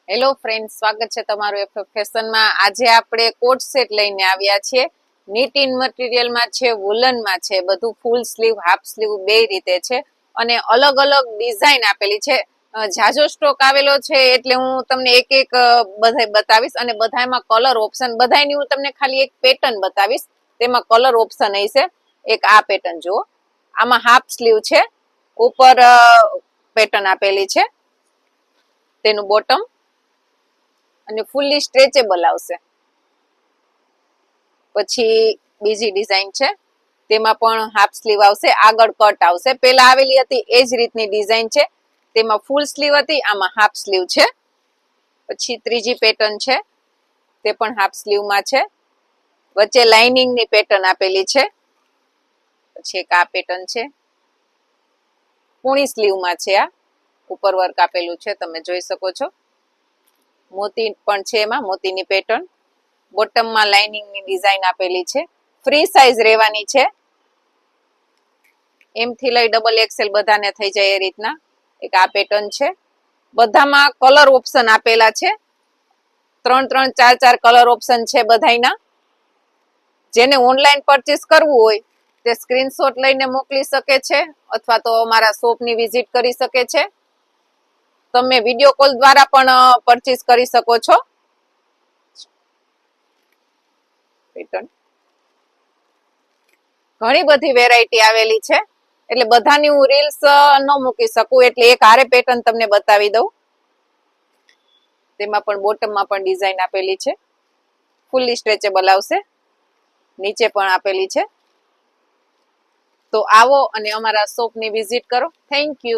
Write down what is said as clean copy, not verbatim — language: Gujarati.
હેલો ફ્રેન્ડ, સ્વાગત છે તમારું એફએફ ફેશનમાં. આજે આપણે કોટ સેટ લઈને આવ્યા છીએ. નીટ ઇન મટીરિયલમાં છે, વુલનમાં છે, બધું ફૂલ સ્લીવ હાફ સ્લીવ બે રીતે છે અને અલગ અલગ ડિઝાઇન આપેલી છે. ઝાઝો સ્ટોક આવેલો છે એટલે હું તમને એક એક બધાય બતાવીશ અને બધામાં કલર ઓપ્શન બધાયની હું તમને ખાલી એક પેટર્ન બતાવીશ, તેમાં કલર ઓપ્શન હશે. એક આ પેટર્ન જુઓ, આમાં હાફ સ્લીવ છે, ઉપર પેટર્ન આપેલી છે, તેનું બોટમ અને ફૂલ્લી સ્ટ્રેચેબલ આવશે. પછી બીજી ડિઝાઇન છે, તેમાં પણ હાફ સ્લીવ આવશે, આગળ કટ આવશે. પેલા આવેલી હતી એ જ રીતની ડિઝાઇન છે, તેમાં ફૂલ સ્લીવ હતી, આમાં હાફ સ્લીવ છે. પછી ત્રીજી પેટર્ન છે, તે પણ હાફ સ્લીવમાં છે, વચ્ચે લાઇનિંગની પેટર્ન આપેલી છે. પછી એક આ પેટર્ન છે, પૂણી સ્લીવમાં છે, આ ઉપર વર્ક આપેલું છે, તમે જોઈ શકો છો. મોતી પણ છે, એમાં મોતીની પેટર્ન, બોટમમાં લાઇનિંગની ડિઝાઇન આપેલી છે. ફ્રી સાઇઝ રહેવાની છે, એમ થી લઈ ડબલ એક્સેલ બધાને થઈ જાય એ રીતના. એક આ પેટર્ન છે, બધામાં કલર ઓપ્શન આપેલા છે, 3 4 કલર ઓપ્શન છે બધાયના. જેને ઓનલાઈન પરચેસ કરવું હોય તે સ્ક્રીનશોટ લઈને મોકલી શકે છે અથવા તો અમારા શોપની વિઝિટ કરી શકે છે. તમે વિડીયો કોલ દ્વારા પણ પરચેસ કરી શકો છો. ઘણી બધી વેરાયટી આવેલી છે એટલે બધાની હું રીલ્સ ન મૂકી શકું, એટલે એક હારે પેટર્ન તમને બતાવી દઉં. તેમાં પણ બોટમમાં પણ ડિઝાઇન આપેલી છે, ફૂલ્લી સ્ટ્રેચેબલ આવશે, નીચે પણ આપેલી છે. તો આવો અને અમારા શોપની વિઝિટ કરો. Thank you.